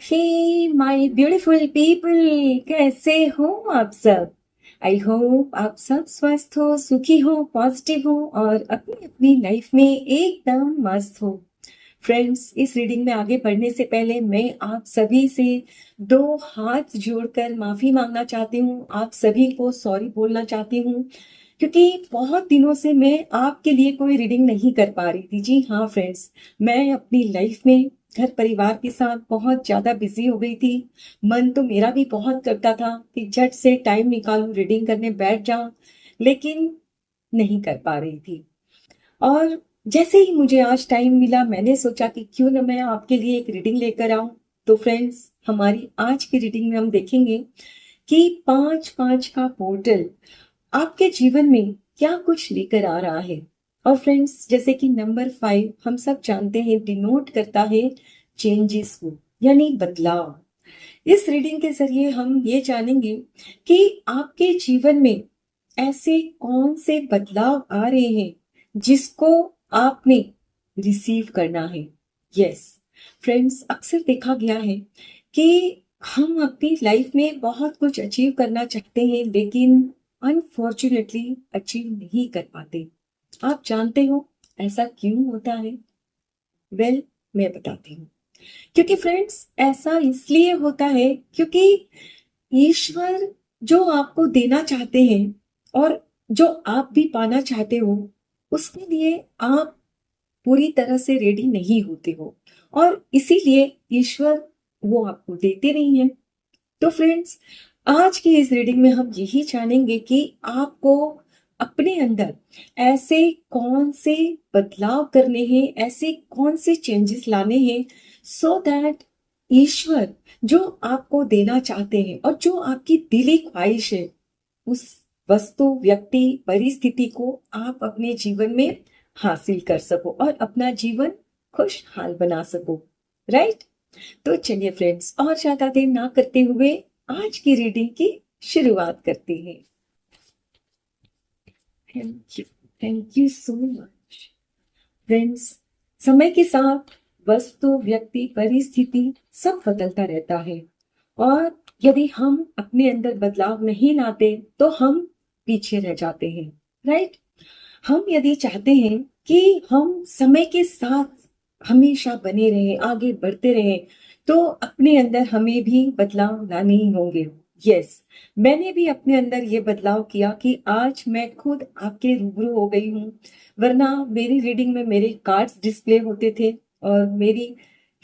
Hey my beautiful people, कैसे हो आप सब। आई होप आप सब स्वस्थ हो, सुखी हो, पॉजिटिव हो और अपनी अपनी लाइफ में एकदम मस्त हो। फ्रेंड्स, इस रीडिंग में आगे बढ़ने से पहले मैं आप सभी से दो हाथ जोड़कर माफी मांगना चाहती हूँ। आप सभी को सॉरी बोलना चाहती हूँ क्योंकि बहुत दिनों से मैं आपके लिए कोई रीडिंग नहीं कर पा रही थी। जी हाँ फ्रेंड्स, मैं अपनी लाइफ में घर परिवार के साथ बहुत ज्यादा बिजी हो गई थी। मन तो मेरा भी बहुत करता था कि झट से टाइम निकालूं, रीडिंग करने बैठ जाऊं, लेकिन नहीं कर पा रही थी। और जैसे ही मुझे आज टाइम मिला, मैंने सोचा कि क्यों ना मैं आपके लिए एक रीडिंग लेकर आऊं। तो फ्रेंड्स, हमारी आज की रीडिंग में हम देखेंगे कि 5-5 का पोर्टल आपके जीवन में क्या कुछ लेकर आ रहा है। और फ्रेंड्स, जैसे कि नंबर 5 हम सब जानते हैं डिनोट करता है चेंजेस को, यानी बदलाव। इस रीडिंग के जरिए हम ये जानेंगे कि आपके जीवन में ऐसे कौन से बदलाव आ रहे हैं जिसको आपने रिसीव करना है। यस फ्रेंड्स, अक्सर देखा गया है कि हम अपनी लाइफ में बहुत कुछ अचीव करना चाहते हैं, लेकिन अनफॉर्चुनेटली अचीव नहीं कर पाते। आप जानते हो ऐसा क्यों होता है? वेल, मैं बताती हूँ। क्योंकि फ्रेंड्स, ऐसा इसलिए होता है क्योंकि ईश्वर जो आपको देना चाहते हैं और जो आप भी पाना चाहते हो, उसके लिए आप पूरी तरह से रेडी नहीं होते हो, और इसीलिए ईश्वर वो आपको देते नहीं है। तो फ्रेंड्स, आज की इस रीडिंग में हम यही जानेंगे कि आपको अपने अंदर ऐसे कौन से बदलाव करने हैं, ऐसे कौन से चेंजेस लाने हैं, सो दैट ईश्वर जो आपको देना चाहते हैं और जो आपकी दिली ख्वाहिश है, उस वस्तु, व्यक्ति, परिस्थिति को आप अपने जीवन में हासिल कर सको और अपना जीवन खुशहाल बना सको। राइट? तो चलिए फ्रेंड्स, और ज्यादा देर ना करते हुए आज की रीडिंग की शुरुआत करते हैं। Thank you so much. Friends, समय के साथ वस्तु, व्यक्ति, परिस्थिति सब बदलता रहता है, और यदि हम अपने अंदर बदलाव नहीं लाते तो हम पीछे रह जाते हैं। राइट? हम यदि चाहते हैं कि हम समय के साथ हमेशा बने रहें, आगे बढ़ते रहें, तो अपने अंदर हमें भी बदलाव लाने ही होंगे। यस, मैंने भी अपने अंदर ये बदलाव किया कि आज मैं खुद आपके रूबरू हो गई हूँ। वरना मेरी रीडिंग में मेरे कार्ड्स डिस्प्ले होते थे और मेरी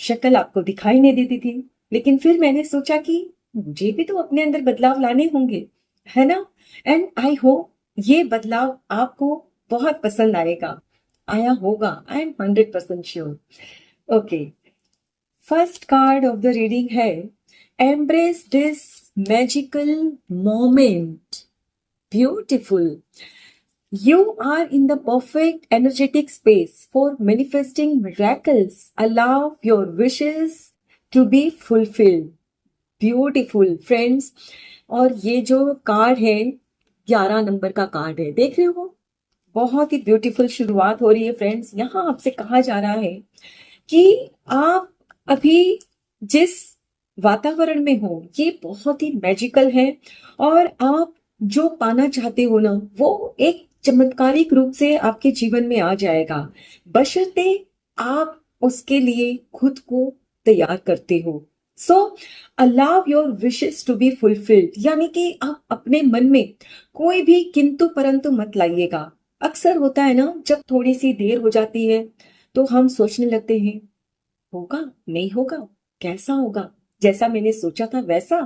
शक्ल आपको दिखाई नहीं देती थी। लेकिन फिर मैंने सोचा कि मुझे भी तो अपने अंदर बदलाव लाने होंगे, है ना? एंड आई होप ये बदलाव आपको बहुत पसंद आएगा, आया होगा। I am 100% sure. Okay, first card of the reading है embrace this magical moment. Beautiful. You are in the perfect energetic space for manifesting miracles. Allow your wishes to be fulfilled. Beautiful friends. और ये जो card है 11 number का card है, देख रहे हो? बहुत ही ब्यूटीफुल शुरुआत हो रही है फ्रेंड्स। यहाँ आपसे कहा जा रहा है कि आप अभी जिस वातावरण में हो, ये बहुत ही मैजिकल है, और आप जो पाना चाहते हो ना, वो एक चमत्कारिक रूप से आपके जीवन में आ जाएगा, बशर्ते आप उसके लिए खुद को तैयार करते हो। So allow your wishes to be fulfilled, यानी कि आप अपने मन में कोई भी किंतु परंतु मत लाइएगा। अक्सर होता है ना, जब थोड़ी सी देर हो जाती है तो हम सोचने लगते हैं, होगा नहीं होगा, कैसा होगा, जैसा मैंने सोचा था वैसा।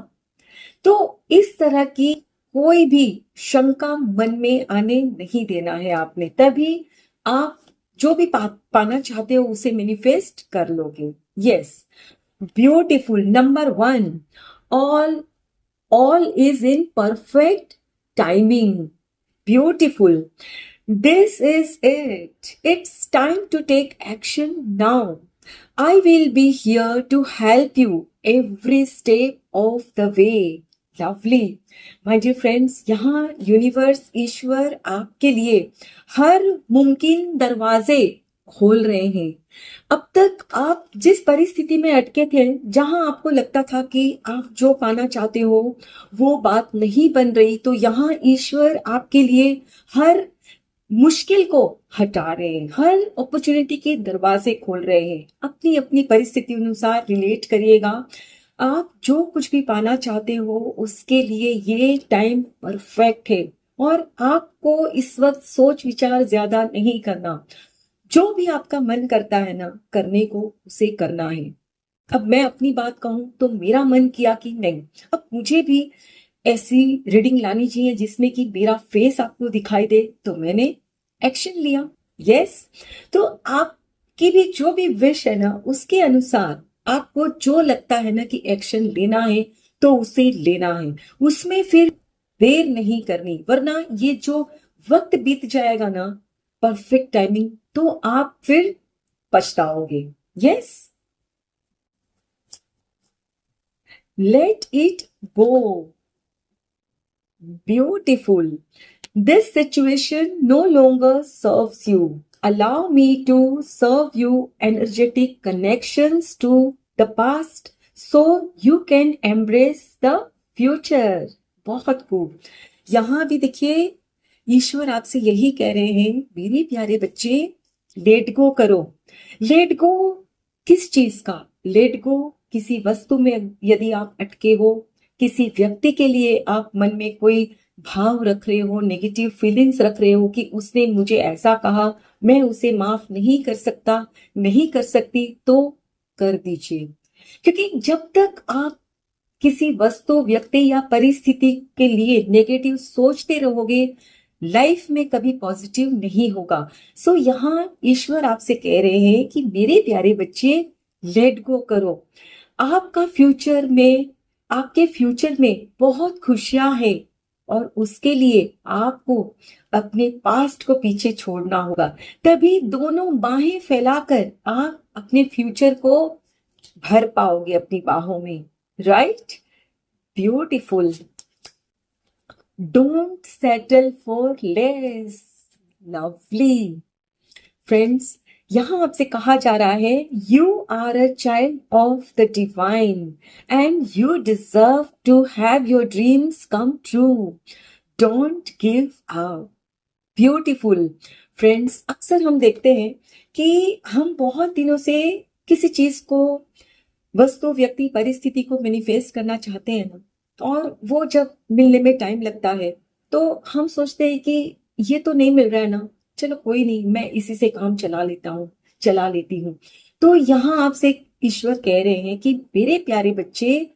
तो इस तरह की कोई भी शंका मन में आने नहीं देना है आपने, तभी आप जो भी पाना चाहते हो उसे मैनिफेस्ट कर लोगे। Yes, beautiful. Number 1, all is in perfect timing. Beautiful. This is it. It's time to take action now. I will be here to help you every step of the way. Lovely. My dear friends, यहाँ universe, ईश्वर आपके लिए हर मुमकिन दरवाजे खोल रहे हैं। अब तक आप जिस परिस्थिति में अटके थे, जहां आपको लगता था कि आप जो पाना चाहते हो वो बात नहीं बन रही, तो यहाँ ईश्वर आपके लिए हर मुश्किल को हटा रहे हैं, हर अपॉर्चुनिटी के दरवाजे खोल रहे हैं। अपनी अपनी परिस्थिति अनुसार रिलेट करिएगा। आप जो कुछ भी पाना चाहते हो उसके लिए ये टाइम परफेक्ट है, और आपको इस वक्त सोच विचार ज्यादा नहीं करना। जो भी आपका मन करता है ना करने को, उसे करना है। अब मैं अपनी बात कहूं तो मेरा मन किया कि नहीं, अब मुझे भी ऐसी रीडिंग लानी चाहिए जिसमें कि मेरा फेस आपको दिखाई दे, तो मैंने एक्शन लिया। यस। तो आपकी भी जो भी विश है ना, उसके अनुसार आपको जो लगता है ना कि एक्शन लेना है, तो उसे लेना है। उसमें फिर देर नहीं करनी, वरना ये जो वक्त बीत जाएगा ना परफेक्ट टाइमिंग, तो आप फिर पछताओगे। Yes. Let it go. Beautiful. This situation no longer serves you. Allow me to serve you energetic connections to the past so you can embrace the future. बहुत खूब। यहाँ भी देखिए, ईश्वर आपसे यही कह रहे हैं, मेरे प्यारे बच्चे, लेट गो करो। लेट गो किस चीज का? लेट गो किसी वस्तु में यदि आप अटके हो, किसी व्यक्ति के लिए आप मन में कोई भाव रख रहे हो, नेगेटिव फीलिंग्स रख रहे हो कि उसने मुझे ऐसा कहा, मैं उसे माफ नहीं कर सकता, नहीं कर सकती, तो कर दीजिए। क्योंकि जब तक आप किसी वस्तु, व्यक्ति या परिस्थिति के लिए नेगेटिव सोचते रहोगे, लाइफ में कभी पॉजिटिव नहीं होगा। सो यहाँ ईश्वर आपसे कह रहे हैं कि मेरे प्यारे बच्चे, लेट गो करो। आपका फ्यूचर में, आपके फ्यूचर में बहुत खुशियां हैं, और उसके लिए आपको अपने पास्ट को पीछे छोड़ना होगा। तभी दोनों बाहें फैलाकर आप अपने फ्यूचर को भर पाओगे अपनी बाहों में। Right? Beautiful. Don't settle for less. Lovely. Friends, यहाँ आपसे कहा जा रहा है, you are a child of the divine and you deserve to have your dreams come true. Don't give up. Beautiful. Friends, अक्सर हम देखते हैं कि हम बहुत दिनों से किसी चीज को, वस्तु, व्यक्ति, परिस्थिति को मैनिफेस्ट करना चाहते हैं ना, और वो जब मिलने में टाइम लगता है तो हम सोचते हैं कि ये तो नहीं मिल रहा है ना, चलो कोई नहीं, मैं इसी से काम चला लेता हूँ, चला लेती हूँ। तो यहाँ आपसे ईश्वर कह रहे हैं कि मेरे प्यारे बच्चे,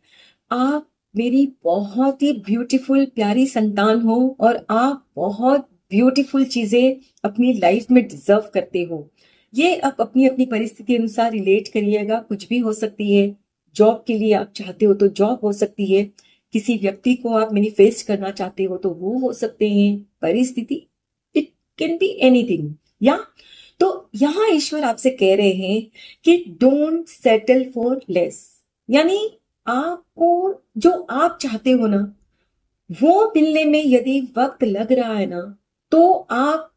आप मेरी बहुत ही ब्यूटीफुल प्यारी संतान हो, और आप बहुत ब्यूटीफुल चीजें अपनी लाइफ में डिजर्व करते हो। ये आप अपनी अपनी परिस्थिति अनुसार रिलेट करिएगा। कुछ भी हो सकती है। जॉब के लिए आप चाहते हो तो जॉब हो सकती है, किसी व्यक्ति को आप मैनिफेस्ट करना चाहते हो तो वो हो सकते हैं। परिस्थिति, इट कैन बी एनीथिंग। या तो यहाँ ईश्वर आपसे कह रहे हैं कि डोंट सेटल फॉर लेस, यानी आपको जो आप चाहते हो ना, वो मिलने में यदि वक्त लग रहा है ना, तो आप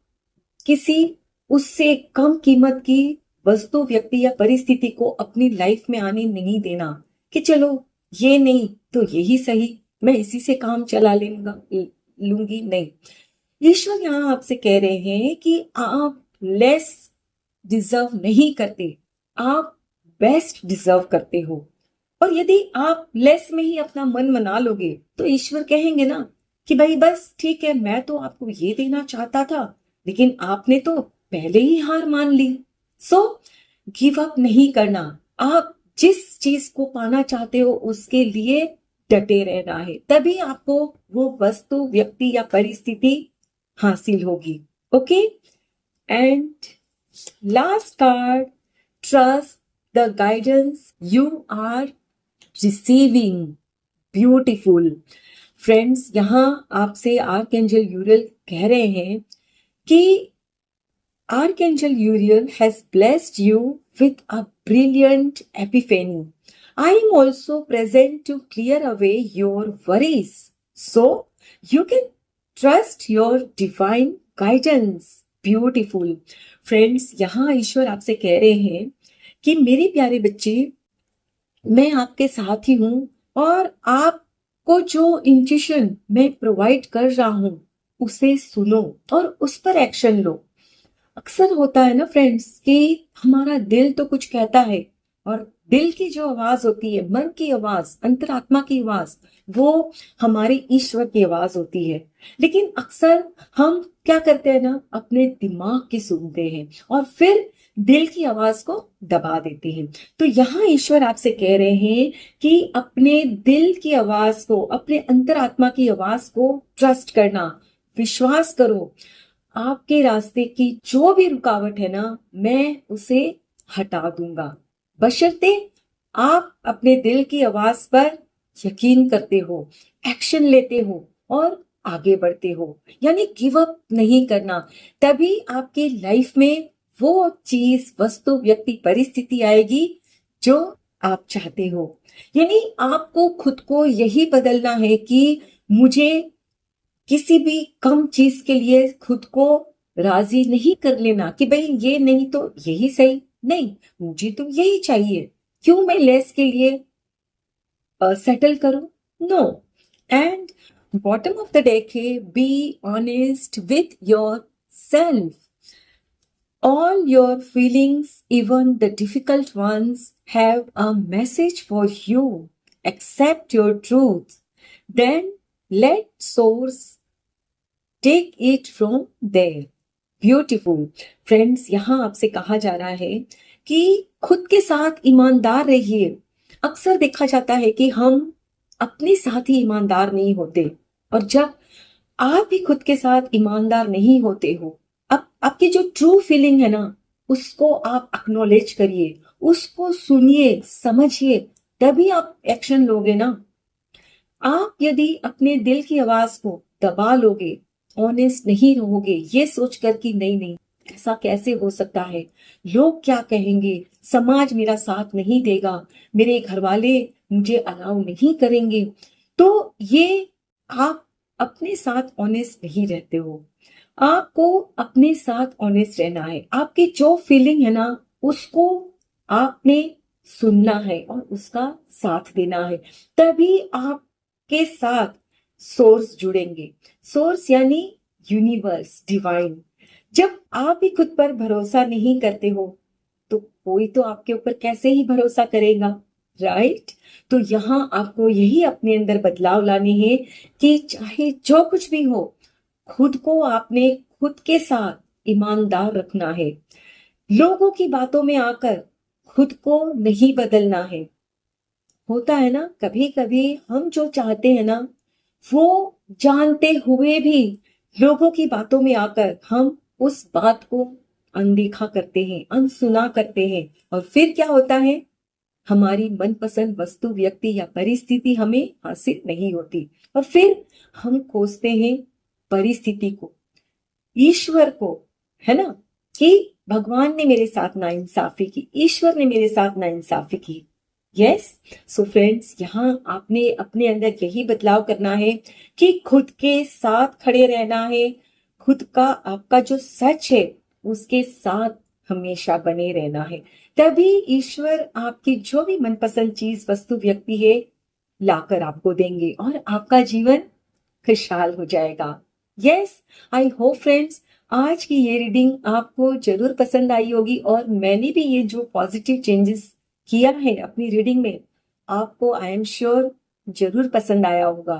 किसी उससे कम कीमत की वस्तु, व्यक्ति या परिस्थिति को अपनी लाइफ में आने नहीं देना कि चलो ये नहीं तो यही सही, मैं इसी से काम चला लूंगी। नहीं, ईश्वर यहाँ आपसे कह रहे हैं कि आप लेस डिजर्व नहीं करते, आप बेस्ट डिजर्व करते हो। और यदि आप लेस में ही अपना मन मना लोगे तो ईश्वर कहेंगे ना कि भाई बस ठीक है, मैं तो आपको ये देना चाहता था, लेकिन आपने तो पहले ही हार मान ली। सो गिव अप नहीं करना। आप जिस चीज को पाना चाहते हो उसके लिए डटे रहना है, तभी आपको वो वस्तु, व्यक्ति या परिस्थिति हासिल होगी। Okay? And last card, trust the guidance you are receiving. Beautiful. Friends, यहाँ आपसे आर्कएंजल यूरियल कह रहे हैं कि Archangel Uriel has blessed you with a brilliant epiphany. I am also present to clear away your worries, so you can trust your divine guidance. Beautiful friends, यहाँ ईश्वर आपसे कह रहे हैं कि मेरे प्यारे बच्चे, मैं आपके साथ ही हूं और आपको जो इंट्यूशन मैं प्रोवाइड कर रहा हूं उसे सुनो और उस पर एक्शन लो। अक्सर होता है ना फ्रेंड्स कि हमारा दिल तो कुछ कहता है और दिल की जो आवाज होती है, मन की आवाज, अंतरात्मा की आवाज, वो हमारे ईश्वर की आवाज होती है। लेकिन अक्सर हम क्या करते हैं ना, अपने दिमाग की सुनते हैं और फिर दिल की आवाज को दबा देते हैं। तो यहाँ ईश्वर आपसे कह रहे हैं कि अपने दिल की आवाज को, अपने अंतरात्मा की आवाज को ट्रस्ट करना, विश्वास करो। आपके रास्ते की जो भी रुकावट है ना, मैं उसे हटा दूंगा, बशर्ते आप अपने दिल की आवाज पर यकीन करते हो, एक्शन लेते हो और आगे बढ़ते हो, यानी गिव अप नहीं करना। तभी आपकी लाइफ में वो चीज, वस्तु, व्यक्ति, परिस्थिति आएगी जो आप चाहते हो। यानी आपको खुद को यही बदलना है कि मुझे किसी भी कम चीज के लिए खुद को राजी नहीं कर लेना कि भाई ये नहीं तो यही सही, नहीं मुझे तो यही चाहिए, क्यों मैं लेस के लिए सेटल करूं? No. And bottom of the deck है, be honest with yourself. All your feelings, even the difficult ones, have a message for you. Accept your truth. Then let source take it from there. Beautiful. Friends, यहाँ आपसे कहा जा रहा है कि खुद के साथ ईमानदार रहिए। अक्सर देखा जाता है कि हम अपने साथ ही ईमानदार नहीं होते, और जब आप भी खुद के साथ ईमानदार नहीं होते हो, अब आपकी जो ट्रू फीलिंग है ना, उसको आप एक्नॉलेज करिए, उसको सुनिए, समझिए, तभी आप एक्शन लोगे ना। आप यदि अपने दिल की आवाज को दबा लोगे, ऑनेस्ट नहीं रहोगे, ये सोचकर कि नहीं नहीं ऐसा कैसे हो सकता है, लोग क्या कहेंगे, समाज मेरा साथ नहीं देगा, मेरे घर वाले मुझे अलाउ नहीं करेंगे, तो ये आप अपने साथ ऑनेस्ट नहीं रहते हो। आपको अपने साथ ऑनेस्ट रहना है। आपकी जो फीलिंग है ना, उसको आपने सुनना है और उसका साथ देना है। तभी आपके साथ सोर्स जुड़ेंगे। सोर्स यानी यूनिवर्स, डिवाइन। जब आप ही खुद पर भरोसा नहीं करते हो तो कोई तो आपके ऊपर कैसे ही भरोसा करेगा, राइट? तो यहाँ आपको यही अपने अंदर बदलाव लाने हैं कि चाहे जो कुछ भी हो, खुद को आपने खुद के साथ ईमानदार रखना है। लोगों की बातों में आकर खुद को नहीं बदलना है। होता है ना, कभी कभी हम जो चाहते हैं ना, वो जानते हुए भी लोगों की बातों में आकर हम उस बात को अनदेखा करते हैं, अनसुना करते हैं, और फिर क्या होता है, हमारी मनपसंद वस्तु, व्यक्ति या परिस्थिति हमें हासिल नहीं होती, और फिर हम खोजते हैं परिस्थिति को, ईश्वर को, है ना, कि भगवान ने मेरे साथ नाइंसाफी की, ईश्वर ने मेरे साथ नाइंसाफी की। यस, सो फ्रेंड्स, यहाँ आपने अपने अंदर यही बदलाव करना है कि खुद के साथ खड़े रहना है, खुद का, आपका जो सच है उसके साथ हमेशा बने रहना है। तभी ईश्वर आपकी जो भी मनपसंद चीज, वस्तु, व्यक्ति है लाकर आपको देंगे और आपका जीवन खुशहाल हो जाएगा। यस, आई होप फ्रेंड्स आज की ये रीडिंग आपको जरूर पसंद आई होगी, और मैंने भी ये जो पॉजिटिव चेंजेस किया है अपनी रीडिंग में, आपको आई एम श्योर जरूर पसंद आया होगा।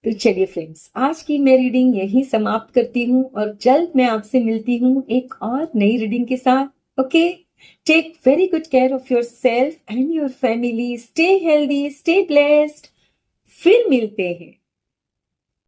तो चलिए फ्रेंड्स, आज की मैं रीडिंग यहीं समाप्त करती हूँ और जल्द मैं आपसे मिलती हूँ एक और नई रीडिंग के साथ। Okay, take very good care of yourself and your family, stay healthy, stay blessed. फिर मिलते हैं।